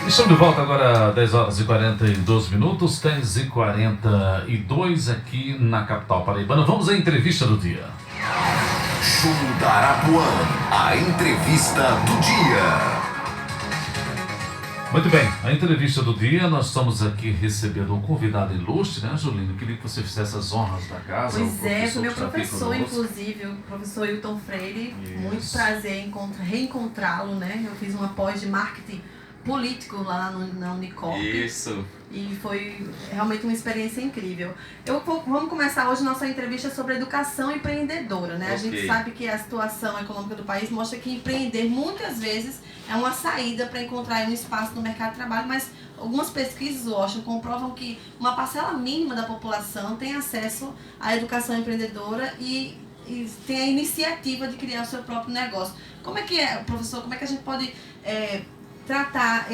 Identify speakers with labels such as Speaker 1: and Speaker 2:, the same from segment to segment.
Speaker 1: Estamos de volta agora, 10 horas e 42 minutos, 10 e 42 aqui na capital paraibana. Vamos à entrevista do dia.
Speaker 2: Show da Arapuã, a entrevista do dia.
Speaker 1: Muito bem, a entrevista do dia, nós estamos aqui recebendo um convidado ilustre, né, Julino? Queria que você fizesse as honras da casa.
Speaker 3: Pois é, foi meu professor, inclusive, o professor Hilton Freire. Isso. Muito prazer em reencontrá-lo, né? Eu fiz uma pós de marketing político lá na Unicorp.
Speaker 4: Isso.
Speaker 3: E foi realmente uma experiência incrível. Vamos começar hoje nossa entrevista sobre educação empreendedora, né? Okay. A gente sabe que a situação econômica do país mostra que empreender muitas vezes é uma saída para encontrar um espaço no mercado de trabalho, mas algumas pesquisas, Washington, comprovam que uma parcela mínima da população tem acesso à educação empreendedora e tem a iniciativa de criar o seu próprio negócio. Como é que é, professor, como é que a gente pode tratar...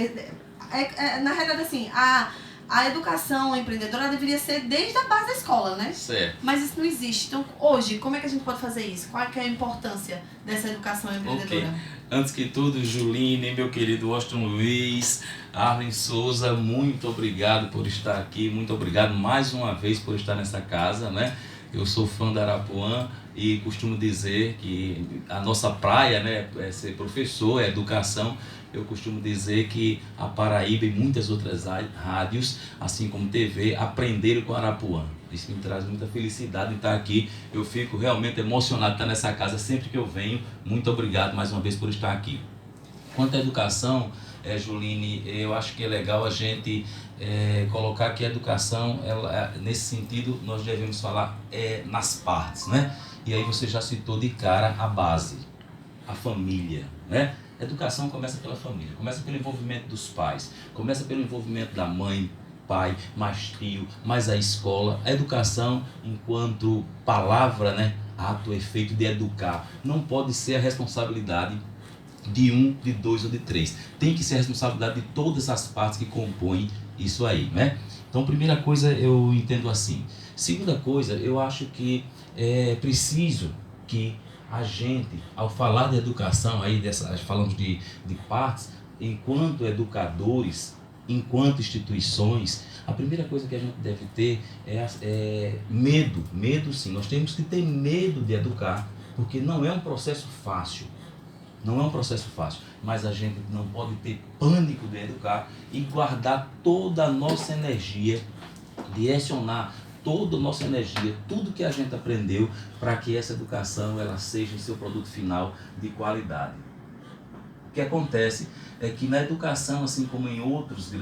Speaker 3: na realidade, assim, a educação empreendedora deveria ser desde a base da escola, né?
Speaker 4: Certo.
Speaker 3: Mas isso não existe. Então, hoje, como é que a gente pode fazer isso? Qual é a importância dessa educação empreendedora?
Speaker 4: Okay. Antes que tudo, Juline, meu querido Washington Luiz, Arlen Souza, muito obrigado por estar aqui. Muito obrigado mais uma vez por estar nessa casa, né? Eu sou fã da Arapuã e costumo dizer que a nossa praia, né, é ser professor, é educação. Eu costumo dizer que a Paraíba e muitas outras rádios, assim como TV, aprenderam com a Arapuã. Isso me traz muita felicidade de estar aqui. Eu fico realmente emocionado de estar nessa casa sempre que eu venho. Muito obrigado mais uma vez por estar aqui. Quanto à educação, Juline, eu acho que é legal a gente colocar que a educação, nesse sentido, nós devemos falar nas partes, né? E aí você já citou de cara a base, a família, né? A educação começa pela família, começa pelo envolvimento dos pais, começa pelo envolvimento da mãe, pai, mais tio, mais a escola. A educação, enquanto palavra, né, ato, efeito de educar, não pode ser a responsabilidade de um, de dois ou de três. Tem que ser a responsabilidade de todas as partes que compõem isso aí, né? Então, primeira coisa eu entendo assim. Segunda coisa, eu acho que é preciso que a gente, ao falar de educação, aí falamos de partes, enquanto educadores, enquanto instituições, a primeira coisa que a gente deve ter é medo. Medo, sim. Nós temos que ter medo de educar, porque não é um processo fácil. Não é um processo fácil, mas a gente não pode ter pânico de educar e guardar toda a nossa energia, direcionar toda a nossa energia, tudo que a gente aprendeu para que essa educação ela seja em seu produto final de qualidade. O que acontece é que na educação, assim como em outros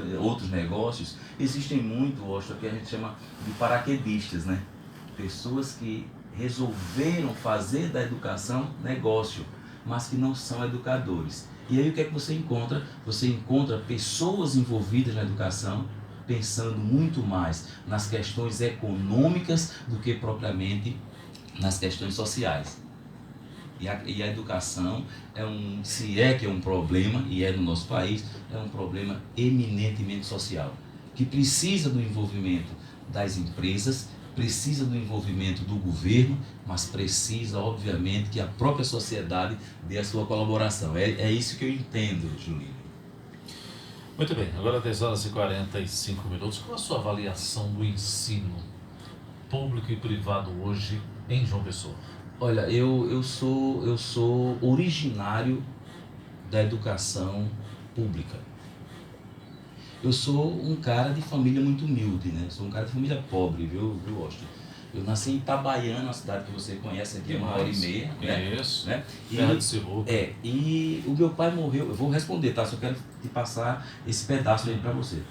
Speaker 4: negócios, existem muito, Washington, que a gente chama de paraquedistas, né? Pessoas que resolveram fazer da educação negócio, mas que não são educadores. E aí o que é que você encontra? Você encontra pessoas envolvidas na educação pensando muito mais nas questões econômicas do que propriamente nas questões sociais. E a educação se é que é um problema, e é no nosso país, é um problema eminentemente social, que precisa do envolvimento das empresas, precisa do envolvimento do governo, mas precisa, obviamente, que a própria sociedade dê a sua colaboração. É isso que eu entendo, Julinho.
Speaker 1: Muito bem, agora 10 horas e 45 minutos. Qual a sua avaliação do ensino público e privado hoje em João Pessoa?
Speaker 4: Olha, eu sou originário da educação pública. Eu sou um cara de família muito humilde, né? Sou um cara de família pobre, viu, Washington? Eu nasci em Itabaiana, uma cidade que você conhece aqui, 1h30, né?
Speaker 1: Isso,
Speaker 4: né?
Speaker 1: Terra de Siruca.
Speaker 4: E o meu pai morreu, eu vou responder, tá? Só quero te passar esse pedaço aí pra você.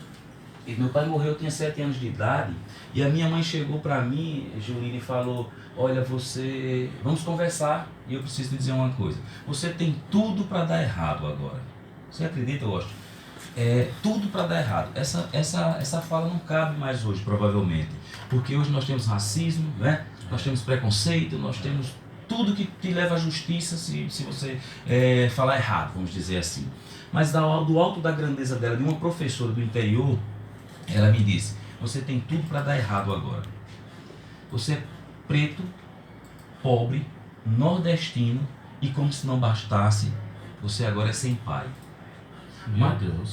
Speaker 4: E meu pai morreu, eu tinha 7 anos de idade, e a minha mãe chegou pra mim, Juline, e falou: olha, vamos conversar, e eu preciso te dizer uma coisa. Você tem tudo pra dar errado agora. Você acredita, Washington? Tudo para dar errado. Essa fala não cabe mais hoje, provavelmente, porque hoje nós temos racismo, né? Nós temos preconceito, nós temos tudo que te leva à justiça se você falar errado, vamos dizer assim. Mas do alto da grandeza dela, de uma professora do interior, ela me disse: você tem tudo para dar errado agora. Você é preto, pobre, nordestino, e como se não bastasse, você agora é sem pai.
Speaker 1: Meu Deus.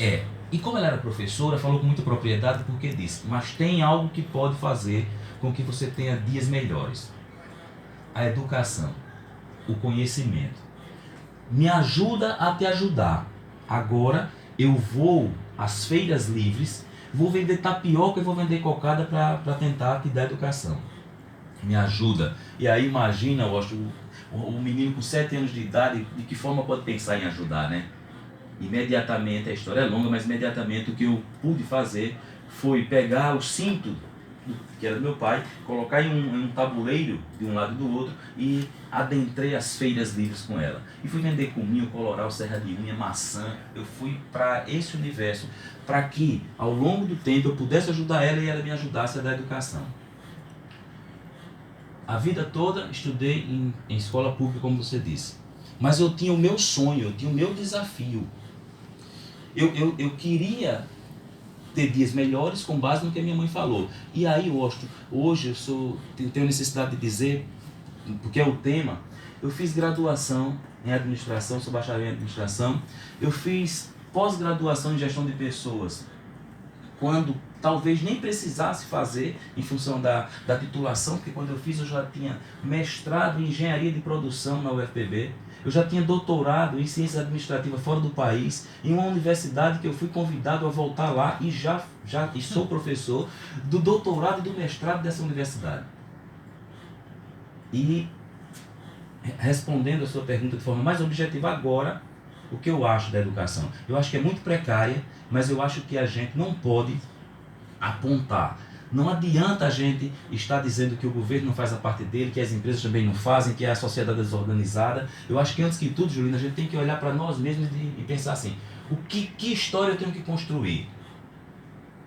Speaker 4: E como ela era professora, falou com muita propriedade porque disse, mas tem algo que pode fazer com que você tenha dias melhores. A educação, o conhecimento. Me ajuda a te ajudar. Agora eu vou às feiras livres, vou vender tapioca e vou vender cocada para tentar te dar educação. Me ajuda. E aí imagina, eu acho, o menino com 7 anos de idade, de que forma pode pensar em ajudar, né? Imediatamente, a história é longa, mas imediatamente o que eu pude fazer foi pegar o cinto, que era do meu pai, colocar em um tabuleiro de um lado e do outro e adentrei as feiras livres com ela. E fui vender cominho, coloral, serra de unha, maçã. Eu fui para esse universo para que ao longo do tempo eu pudesse ajudar ela e ela me ajudasse a dar educação. A vida toda estudei em escola pública, como você disse. Mas eu tinha o meu sonho, eu tinha o meu desafio. Eu queria ter dias melhores com base no que a minha mãe falou. E aí, hoje eu tenho necessidade de dizer, porque é o tema, eu fiz graduação em administração, sou bacharel em administração, eu fiz pós-graduação em gestão de pessoas, quando talvez nem precisasse fazer em função da titulação, porque quando eu fiz eu já tinha mestrado em engenharia de produção na UFPB, eu já tinha doutorado em ciências administrativas fora do país, em uma universidade que eu fui convidado a voltar lá e já sou professor do doutorado e do mestrado dessa universidade. E respondendo a sua pergunta de forma mais objetiva agora, o que eu acho da educação? Eu acho que é muito precária, mas eu acho que a gente não pode apontar. Não adianta a gente estar dizendo que o governo não faz a parte dele, que as empresas também não fazem, que é a sociedade desorganizada. Eu acho que antes que tudo, Julina, a gente tem que olhar para nós mesmos e pensar assim, que história eu tenho que construir?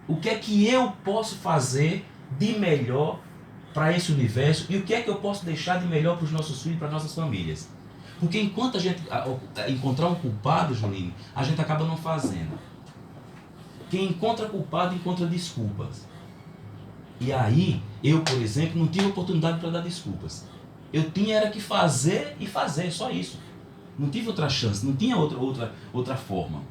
Speaker 4: O que é que eu posso fazer de melhor para esse universo e o que é que eu posso deixar de melhor para os nossos filhos, para as nossas famílias? Porque enquanto a gente encontrar um culpado, Julinho, a gente acaba não fazendo. Quem encontra culpado encontra desculpas. E aí, eu, por exemplo, não tive oportunidade para dar desculpas. Eu tinha era que fazer e fazer, só isso. Não tive outra chance, não tinha outra forma.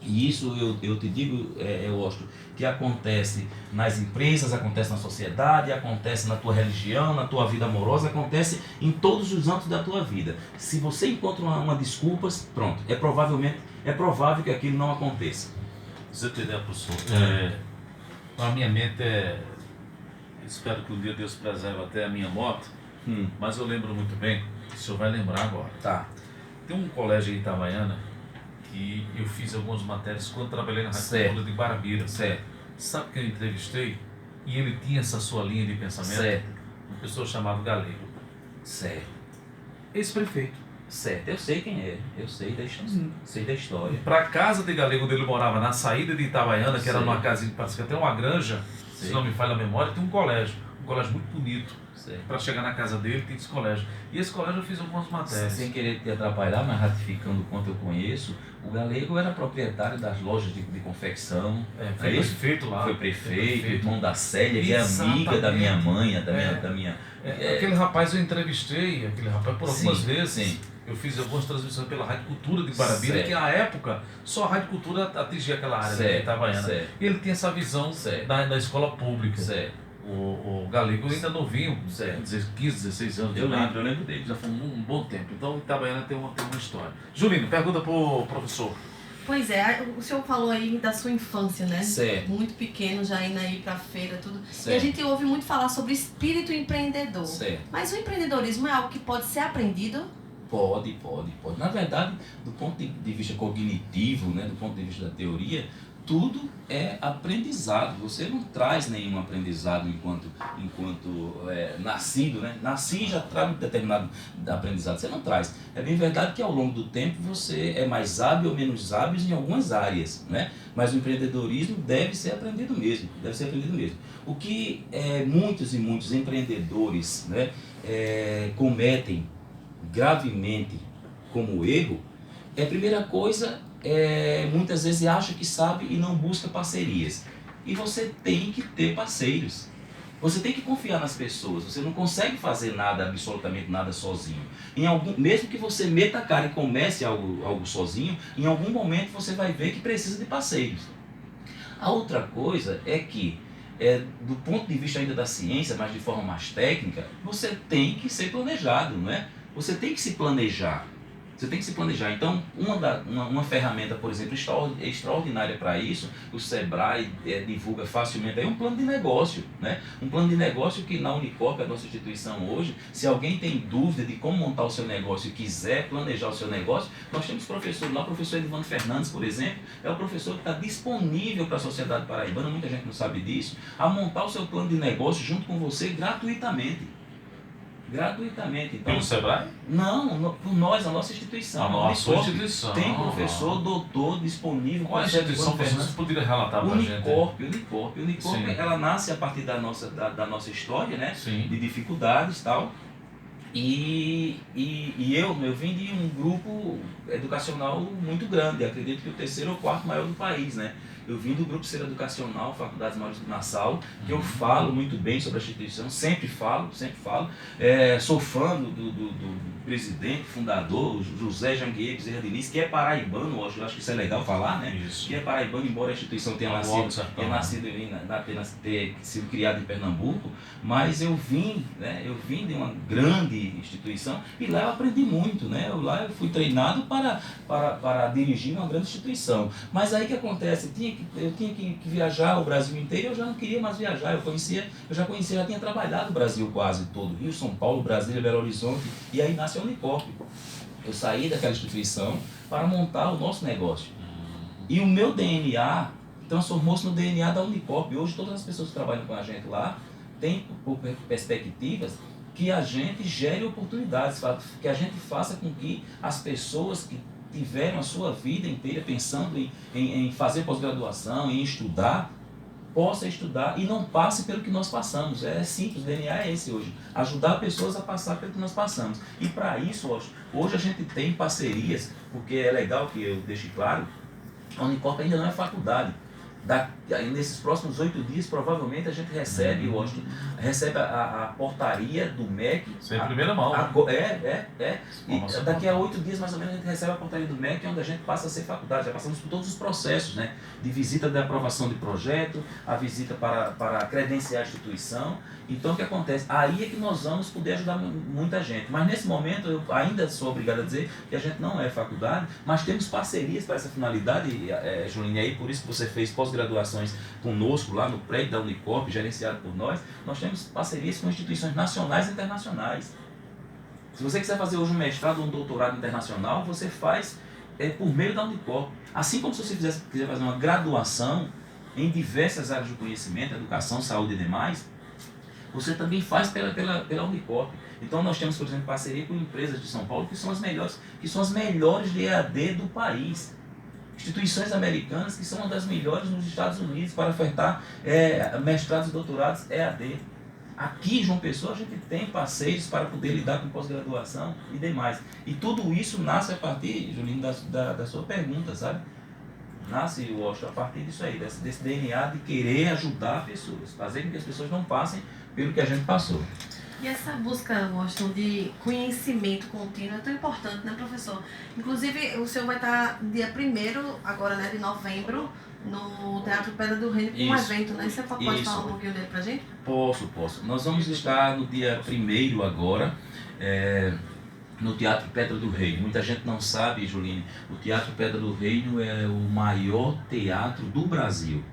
Speaker 4: E isso eu te digo, Washington, que acontece nas empresas, acontece na sociedade, acontece na tua religião, na tua vida amorosa, acontece em todos os âmbitos da tua vida. Se você encontra uma desculpa, pronto, é provável que aquilo não aconteça.
Speaker 1: Você tem ideia, professor? A minha mente espero que um dia Deus preserve até a minha moto, mas eu lembro muito bem, o senhor vai lembrar agora.
Speaker 4: Tá.
Speaker 1: Tem um colégio em Itabaiana que eu fiz algumas matérias quando trabalhei na Rádio Cultura de Guarabira.
Speaker 4: Certo.
Speaker 1: Sabe quem eu entrevistei? E ele tinha essa sua linha de pensamento?
Speaker 4: Certo.
Speaker 1: Uma pessoa chamada Galego.
Speaker 4: Certo.
Speaker 1: Ex-prefeito.
Speaker 4: Certo, eu sei quem é, eu sei da história.
Speaker 1: Para a casa de Galego, onde ele morava, na saída de Itabaiana, que era numa casinha que parecia até uma granja, se não me falha a memória, tem um colégio muito bonito. Para chegar na casa dele, tem esse colégio. E esse colégio eu fiz algumas matérias.
Speaker 4: Sem querer te atrapalhar, mas ratificando o quanto eu conheço, o Galego era proprietário das lojas de confecção.
Speaker 1: Foi prefeito lá.
Speaker 4: Foi prefeito, irmão da Célia, que é amiga da minha mãe,
Speaker 1: Aquele rapaz eu entrevistei, por algumas vezes.
Speaker 4: Sim.
Speaker 1: Eu fiz algumas transmissões pela Rádio Cultura de Guarabira, que na época só a Rádio Cultura atingia aquela área de Itabaiana. E ele tinha essa visão da escola pública. O Galego ainda novinho, 15, 16 anos.
Speaker 4: Eu lembro dele.
Speaker 1: Já foi um bom tempo. Então Itabaiana tem uma história. Julino, pergunta pro professor.
Speaker 3: Pois é, o senhor falou aí da sua infância, né?
Speaker 4: Certo.
Speaker 3: Muito pequeno, já indo aí pra feira, tudo.
Speaker 4: Certo.
Speaker 3: E a gente ouve muito falar sobre espírito empreendedor.
Speaker 4: Certo.
Speaker 3: Mas o empreendedorismo é algo que pode ser aprendido?
Speaker 4: Pode. Na verdade, do ponto de vista cognitivo, né, do ponto de vista da teoria, tudo é aprendizado. Você não traz nenhum aprendizado enquanto nascido, né? Nasci e já trago um determinado aprendizado. Você não traz. É bem verdade que ao longo do tempo você é mais hábil ou menos hábil em algumas áreas, né? Mas o empreendedorismo deve ser aprendido mesmo. O que muitos e muitos empreendedores, né, cometem gravemente como erro, a primeira coisa muitas vezes acha que sabe e não busca parcerias. E você tem que ter parceiros. Você tem que confiar nas pessoas. Você não consegue fazer nada, absolutamente nada sozinho. Mesmo que você meta a cara e comece algo sozinho, em algum momento você vai ver que precisa de parceiros. A outra coisa é que, do ponto de vista ainda da ciência, mas de forma mais técnica, você tem que ser planejado, não é? Você tem que se planejar. Você tem que se planejar. Então, uma ferramenta, por exemplo, extraordinária para isso, o Sebrae divulga facilmente, é um plano de negócio, né? Um plano de negócio que na Unicorp, a nossa instituição hoje, se alguém tem dúvida de como montar o seu negócio e quiser planejar o seu negócio, nós temos professor lá, o professor Edivando Fernandes, por exemplo, é o professor que está disponível para a sociedade paraibana, muita gente não sabe disso, a montar o seu plano de negócio junto com você gratuitamente. Gratuitamente. Então,
Speaker 1: pelo Sebrae?
Speaker 4: Não, por nós, a nossa instituição.
Speaker 1: A nossa instituição.
Speaker 4: Tem professor, doutor disponível.
Speaker 1: Qual a instituição que vocês poderiam relatar para a gente?
Speaker 4: Unicorp, ela nasce a partir da nossa história, né?
Speaker 1: Sim.
Speaker 4: De dificuldades e tal. E eu vim de um grupo educacional muito grande, acredito que o 3º ou 4º maior do país, né? Eu vim do Grupo Ser Educacional, Faculdades Maiores do Nassau, que eu falo muito bem sobre a instituição, sempre falo. Sou fã do presidente, fundador, José Janguier Bezerra Diniz, que é paraibano, eu acho que isso é legal falar, né?
Speaker 1: Isso.
Speaker 4: Que é paraibano, embora a instituição tenha sido criada em Pernambuco, mas eu vim de uma grande instituição e lá eu aprendi muito, né? Lá eu fui treinado para dirigir uma grande instituição. Mas aí o que acontece? Eu tinha que viajar o Brasil inteiro, eu já não queria mais viajar, já tinha trabalhado o Brasil quase todo, Rio, São Paulo, Brasília, Belo Horizonte, e aí nasce a Unicorp. Eu saí daquela instituição para montar o nosso negócio. E o meu DNA transformou-se no DNA da Unicorp. Hoje todas as pessoas que trabalham com a gente lá têm perspectivas que a gente gere oportunidades, que a gente faça com que as pessoas que tiveram a sua vida inteira pensando em fazer pós-graduação, em estudar, possa estudar e não passe pelo que nós passamos. É simples, o DNA é esse hoje. Ajudar pessoas a passar pelo que nós passamos. E para isso, hoje a gente tem parcerias, porque é legal que eu deixe claro, a Unicorp ainda não é faculdade. Nesses próximos 8 dias, provavelmente a gente recebe, a portaria do MEC.
Speaker 1: Isso é em primeira mão.
Speaker 4: E daqui a 8 dias, mais ou menos, a gente recebe a portaria do MEC, onde a gente passa a ser faculdade. Já passamos por todos os processos, né? De visita de aprovação de projeto, a visita para credenciar a instituição. Então, o que acontece? Aí é que nós vamos poder ajudar muita gente. Mas, nesse momento, eu ainda sou obrigado a dizer que a gente não é faculdade, mas temos parcerias para essa finalidade, Julinho, e aí por isso que você fez pós-graduações conosco, lá no prédio da Unicorp, gerenciado por nós. Nós temos parcerias com instituições nacionais e internacionais. Se você quiser fazer hoje um mestrado ou um doutorado internacional, você faz por meio da Unicorp. Assim como se você quiser fazer uma graduação em diversas áreas de conhecimento, educação, saúde e demais, você também faz pela Unicorp. Então nós temos, por exemplo, parceria com empresas de São Paulo que são as melhores de EAD do país. Instituições americanas que são uma das melhores nos Estados Unidos para ofertar mestrados e doutorados EAD. Aqui em João Pessoa a gente tem parceiros para poder lidar com pós-graduação e demais. E tudo isso nasce a partir, Julinho, da sua pergunta, sabe? Nasce, Washington, a partir disso aí, desse DNA de querer ajudar pessoas, fazer com que as pessoas não passem pelo que a gente passou.
Speaker 3: E essa busca, Washington, de conhecimento contínuo é tão importante, né, professor? Inclusive, o senhor vai estar dia 1º, agora, né, de novembro, no Teatro Pedra do Reino, com um evento, né? Você pode falar um pouquinho dele pra gente?
Speaker 4: Posso. Nós vamos estar no dia 1º agora, no Teatro Pedra do Reino. Muita gente não sabe, Juline, o Teatro Pedra do Reino é o maior teatro do Brasil.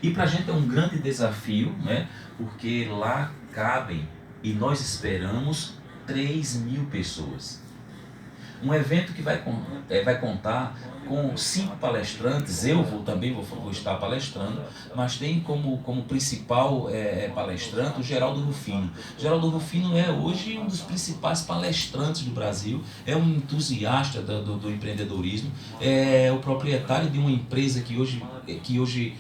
Speaker 4: E pra gente é um grande desafio, né? Porque lá cabem, e nós esperamos, 3.000 pessoas. Um evento que vai contar com 5 palestrantes, eu também vou estar palestrando, mas tem como principal palestrante o Geraldo Rufino. Geraldo Rufino é hoje um dos principais palestrantes do Brasil, é um entusiasta do empreendedorismo, é o proprietário de uma empresa que hoje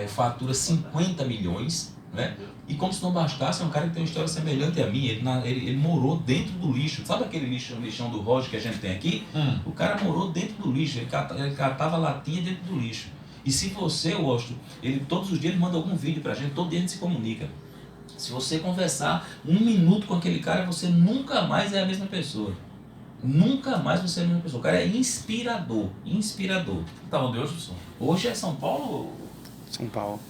Speaker 4: fatura 50 milhões, né? E como se não bastasse, é um cara que tem uma história semelhante a mim. Ele morou dentro do lixo. Sabe aquele lixão do Roger que a gente tem aqui? O cara morou dentro do lixo, ele catava latinha dentro do lixo. E se você, Washington, todos os dias ele manda algum vídeo pra gente, todo dia a gente se comunica. Se você conversar 1 minuto com aquele cara, você nunca mais é a mesma pessoa. Nunca mais você é a mesma pessoa. O cara é inspirador.
Speaker 1: Tá onde hoje, professor?
Speaker 4: Hoje é São Paulo...
Speaker 5: São Paulo.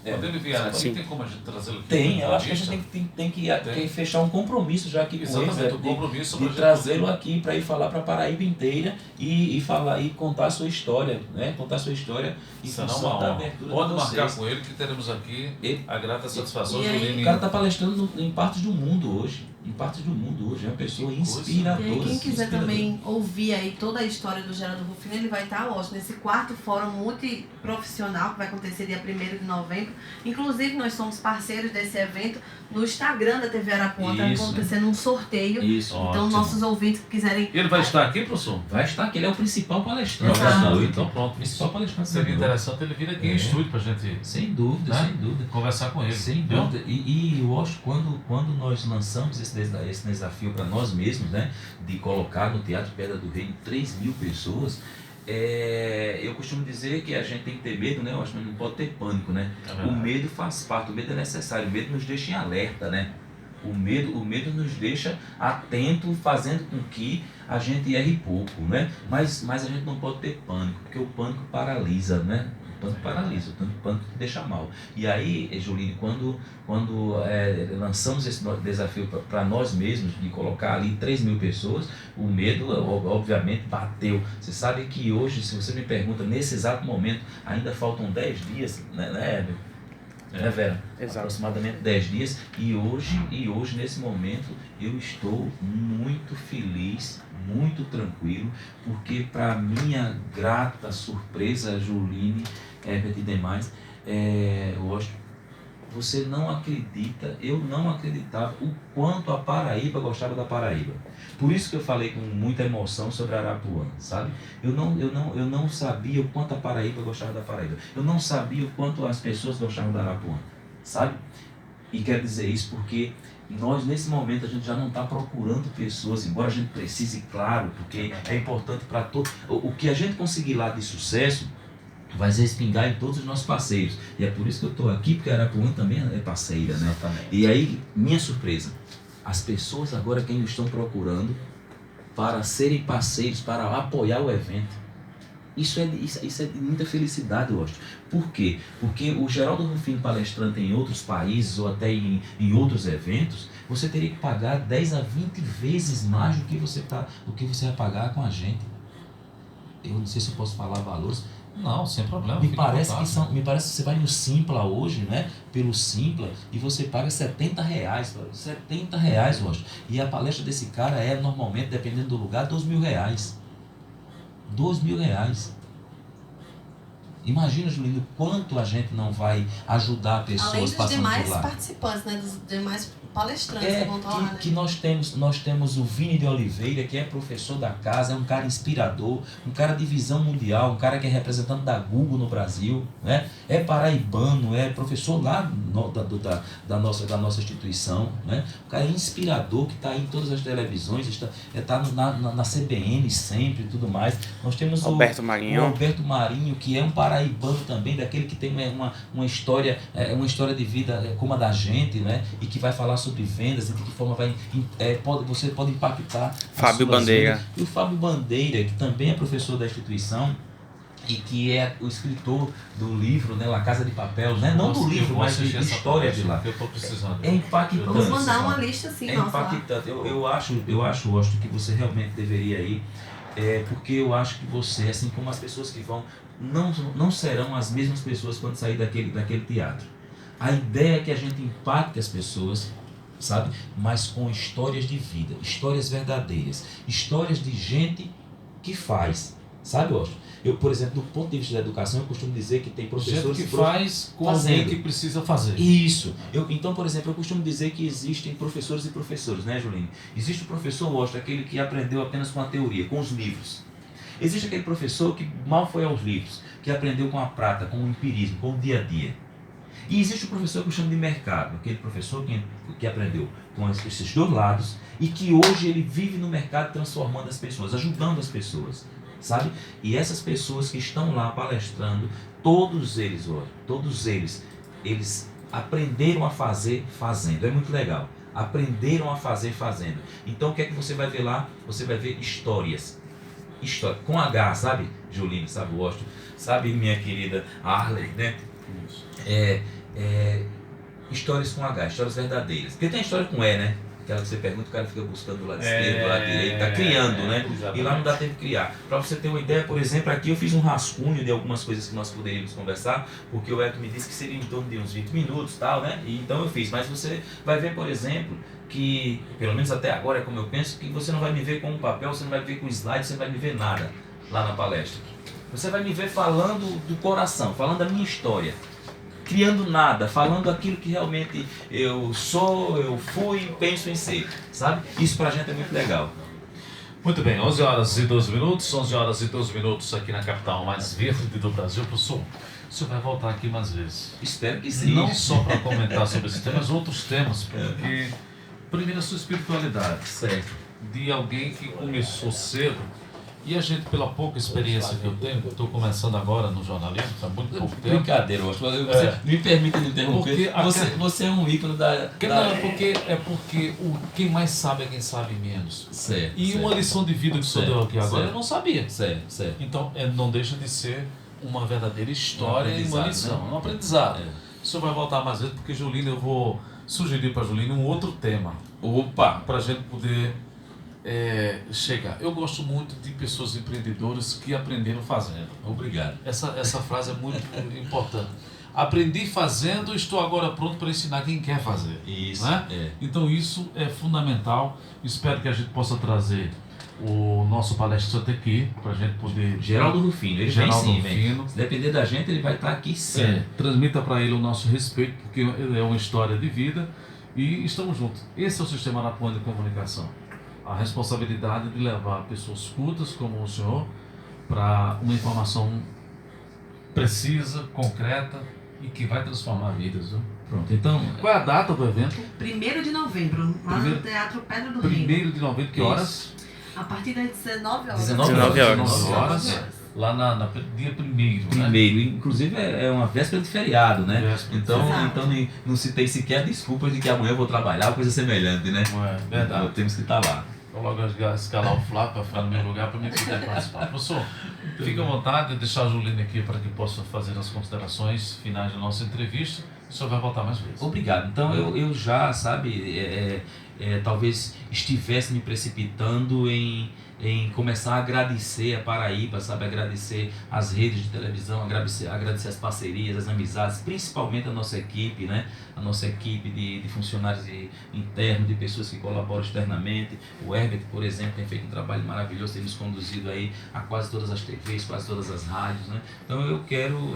Speaker 1: Quando ele vier aqui, tem como a gente trazê-lo aqui?
Speaker 4: Tem, eu acho que a gente tem que fechar um compromisso já aqui com eles,
Speaker 1: um compromisso
Speaker 4: de trazê-lo aqui para ir falar para a Paraíba inteira e falar e contar a sua história, né? Contar a sua história e função da abertura.
Speaker 1: Pode marcar com ele que teremos aqui a grata satisfação. O
Speaker 4: cara está palestrando em partes do mundo hoje. É uma pessoa inspiradora.
Speaker 3: E quem quiser também ouvir aí toda a história do Geraldo Rufino, ele vai estar hoje nesse 4º fórum multiprofissional que vai acontecer dia 1º de novembro. Inclusive, nós somos parceiros desse evento. No Instagram da TV Arapuã está acontecendo um sorteio.
Speaker 4: Isso,
Speaker 3: então,
Speaker 4: ótimo.
Speaker 3: Nossos ouvintes que quiserem...
Speaker 1: Ele vai estar aqui, professor?
Speaker 4: Vai estar aqui, ele é o principal palestrante.
Speaker 1: Então pronto.
Speaker 4: Principal palestrante.
Speaker 1: Seria interessante ele vir aqui em estúdio para a gente...
Speaker 4: Sem dúvida,
Speaker 1: né?
Speaker 4: Sem dúvida.
Speaker 1: Conversar com ele.
Speaker 4: Sem dúvida. E eu acho que quando nós lançamos esse desafio para nós mesmos, né, de colocar no Teatro Pedra do Reino 3.000 pessoas, eu costumo dizer que a gente tem que ter medo, né? Eu acho que não pode ter pânico, né? O medo faz parte, o medo é necessário, o medo nos deixa em alerta, né? O medo nos deixa atento, fazendo com que a gente erre pouco, né? Mas a gente não pode ter pânico, porque o pânico paralisa, né? O pânico paralisa, o pânico deixa mal. E aí, Juline, quando lançamos esse desafio para nós mesmos, de colocar ali 3.000 pessoas, o medo, obviamente, bateu. Você sabe que hoje, se você me pergunta, nesse exato momento, ainda faltam 10 dias, né, Vera?
Speaker 5: Exato.
Speaker 4: Aproximadamente 10 dias. E hoje, nesse momento, eu estou muito feliz, muito tranquilo, porque para minha grata surpresa, Juline, Herbert e demais, você não acredita, eu não acreditava o quanto a Paraíba gostava da Paraíba. Por isso que eu falei com muita emoção sobre Arapuã, sabe? Eu não sabia o quanto a Paraíba gostava da Paraíba. Eu não sabia o quanto as pessoas gostavam da Arapuã, sabe? E quero dizer isso porque nós, nesse momento, a gente já não está procurando pessoas, embora a gente precise, claro, porque é importante para todos. O que a gente conseguir lá de sucesso vai se respingar em todos os nossos parceiros. E é por isso que eu estou aqui, porque a Arapuã também é parceira, né? Exatamente. E aí, minha surpresa, as pessoas agora que ainda estão procurando para serem parceiros, para apoiar o evento. Isso é de muita felicidade, eu acho. Por quê? Porque o Geraldo Rufino palestrante em outros países ou até em outros eventos, você teria que pagar 10 a 20 vezes mais do que você vai pagar com a gente. Eu não sei se eu posso falar valores.
Speaker 1: Não, sem problema.
Speaker 4: Me parece que você vai no Simpla hoje, né? Pelo Simpla, e você paga R$70. R$70, eu acho. E a palestra desse cara é normalmente, dependendo do lugar, R$2.000. R$2.000. Imagina, Julinho, quanto a gente não vai ajudar pessoas
Speaker 3: além dos
Speaker 4: passando por lá.
Speaker 3: demais participantes, né? Dos demais palestrantes que vão estar lá, né?
Speaker 4: Que nós temos o Vini de Oliveira, que é professor da casa, é um cara inspirador, um cara de visão mundial, um cara que é representante da Google no Brasil, né? É paraibano, é professor lá da nossa instituição, né? Um cara inspirador que está aí em todas as televisões, está na CBN sempre e tudo mais. Nós temos o Alberto Marinho, que é um paraibano também, daquele que tem uma história de vida como a da gente, né? E que vai falar sobre vendas e de que forma você pode impactar.
Speaker 5: Fábio Bandeira.
Speaker 4: E o Fábio Bandeira, que também é professor da instituição e que é o escritor do livro, né, La Casa de Papel, né? Não do livro, mas de história de lá.
Speaker 1: Eu estou precisando.
Speaker 4: É impactante.
Speaker 3: Vamos mandar uma lista assim,
Speaker 4: é impactante. Eu acho, Washington, que você realmente deveria ir, porque eu acho que você, assim como as pessoas que vão, não serão as mesmas pessoas quando sair daquele teatro. A ideia é que a gente impacte as pessoas, sabe? Mas com histórias de vida, histórias verdadeiras, histórias de gente que faz, sabe, Washington? Eu, por exemplo, do ponto de vista da educação, eu costumo dizer que tem professores
Speaker 1: que faz com alguém que precisa fazer.
Speaker 4: Isso. Então, por exemplo, eu costumo dizer que existem professores e professores, né, Julinho? Existe o professor Washington, aquele que aprendeu apenas com a teoria, com os livros. Existe aquele professor que mal foi aos livros, que aprendeu com a prática, com o empirismo, com o dia a dia. E existe o professor que eu chamo de mercado, aquele professor que aprendeu com esses dois lados e que hoje ele vive no mercado transformando as pessoas, ajudando as pessoas, sabe? E essas pessoas que estão lá palestrando, todos eles aprenderam a fazer fazendo. É muito legal. Aprenderam a fazer fazendo. Então o que é que você vai ver lá? Você vai ver histórias. Com H, sabe, Julinho, sabe, Washington, sabe, minha querida Arley, né?
Speaker 1: Isso.
Speaker 4: Histórias com H, histórias verdadeiras. Porque tem história com E, né? Aquela que você pergunta, o cara fica buscando do lado esquerdo, do lado direito, tá criando, né?
Speaker 1: Exatamente.
Speaker 4: E lá não dá tempo de criar. Para você ter uma ideia, por exemplo, aqui eu fiz um rascunho de algumas coisas que nós poderíamos conversar, porque o Elton me disse que seria em torno de uns 20 minutos, tal, né? E então eu fiz. Mas você vai ver, por exemplo, que, pelo menos até agora é como eu penso, que você não vai me ver com um papel, você não vai me ver com slide, você não vai me ver nada lá na palestra. Você vai me ver falando do coração, falando da minha história. Criando nada, falando aquilo que realmente eu sou, eu fui e penso em ser, sabe? Isso pra gente é muito legal.
Speaker 1: Muito bem, 11 horas e 12 minutos, 11 horas e 12 minutos aqui na capital mais verde do Brasil. Professor, o senhor vai voltar aqui mais vezes?
Speaker 4: Espero que sim.
Speaker 1: Não só para comentar sobre esse tema, mas outros temas, porque primeiro a sua espiritualidade,
Speaker 4: Certo.
Speaker 1: de alguém que começou cedo. E a gente, pela pouca experiência que eu tenho, estou começando agora no jornalismo, há muito pouco tempo.
Speaker 4: Brincadeira, você me permita me interromper. Você é um ícone da...
Speaker 1: Não, é porque quem mais sabe é quem sabe menos.
Speaker 4: Certo.
Speaker 1: E
Speaker 4: certo.
Speaker 1: uma lição de vida que o senhor deu aqui agora,
Speaker 4: certo.
Speaker 1: eu não sabia.
Speaker 4: Certo, certo.
Speaker 1: Então, não deixa de ser uma verdadeira história e uma lição,
Speaker 4: né?
Speaker 1: um aprendizado. O senhor vai voltar mais vezes, porque Julina, eu vou sugerir para Julina um outro tema.
Speaker 4: Opa!
Speaker 1: Para a gente poder... chegar. Eu gosto muito de pessoas empreendedoras que aprenderam fazendo.
Speaker 4: Obrigado.
Speaker 1: Essa frase é muito importante. Aprendi fazendo, estou agora pronto para ensinar quem quer fazer.
Speaker 4: Isso.
Speaker 1: Né? Então isso é fundamental. Espero que a gente possa trazer o nosso palestrante aqui para a gente poder...
Speaker 4: Geraldo Rufino, ele
Speaker 1: Geraldo
Speaker 4: vem sim,
Speaker 1: Rufino.
Speaker 4: Se depender da gente, ele vai estar aqui sim.
Speaker 1: Transmita para ele o nosso respeito, porque ele é uma história de vida e estamos juntos. Esse é o Sistema Arapuã de Comunicação. A responsabilidade de levar pessoas cultas como o senhor para uma informação precisa, concreta e que vai transformar vidas. Viu?
Speaker 4: Pronto, então...
Speaker 1: Qual é a data do evento?
Speaker 3: 1º de novembro, lá no Teatro Pedra do Reino.
Speaker 1: 1º de novembro, que horas?
Speaker 3: A partir das 19 horas.
Speaker 4: 19
Speaker 1: horas. Lá na dia 1º, né?
Speaker 4: Inclusive é uma véspera de feriado, né?
Speaker 1: Véspera.
Speaker 4: Então não se tem sequer desculpas de que amanhã eu vou trabalhar ou coisa semelhante, né?
Speaker 1: Verdade.
Speaker 4: Então, temos que estar lá.
Speaker 1: Vou logo escalar o Flávio para ficar no meu lugar para me poder participar. Professor, fique à vontade de deixar a Julina aqui para que possa fazer as considerações finais da nossa entrevista. O senhor vai voltar mais vezes.
Speaker 4: Obrigado. Então eu já, sabe, talvez estivesse me precipitando em começar a agradecer a Paraíba, sabe, agradecer as redes de televisão, agradecer as parcerias, as amizades, principalmente a nossa equipe, né? A nossa equipe de funcionários internos, de pessoas que colaboram externamente. O Herbert, por exemplo, tem feito um trabalho maravilhoso, tem nos conduzido aí a quase todas as TVs, quase todas as rádios, né? Então eu quero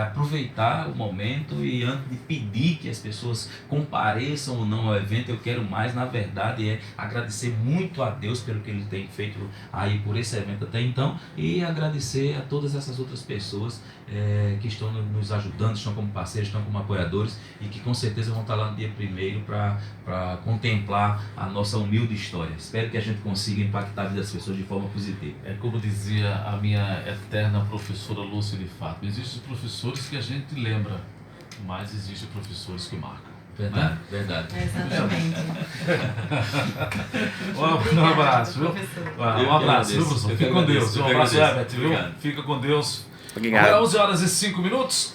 Speaker 4: aproveitar o momento e antes de pedir que as pessoas compareçam ou não ao evento, eu quero mais, na verdade, agradecer muito a Deus pelo que Ele tem feito aí por esse evento até então e agradecer a todas essas outras pessoas que estão nos ajudando, estão como parceiros, estão como apoiadores e que com certeza vão estar lá no dia 1º para contemplar a nossa humilde história. Espero que a gente consiga impactar a vida das pessoas de forma positiva.
Speaker 1: É como dizia a minha eterna professora Lúcia de Fato, existem professores que a gente lembra, mas existem professores que marcam.
Speaker 4: Verdade,
Speaker 1: né?
Speaker 4: Verdade.
Speaker 3: Exatamente.
Speaker 1: Um abraço, viu? Um abraço, viu, professor?
Speaker 4: Eu
Speaker 1: Fica com Deus. Um abraço, Herbert, viu?
Speaker 4: Obrigado.
Speaker 1: Fica com Deus.
Speaker 5: Obrigado.
Speaker 1: Agora 11 horas e 5 minutos.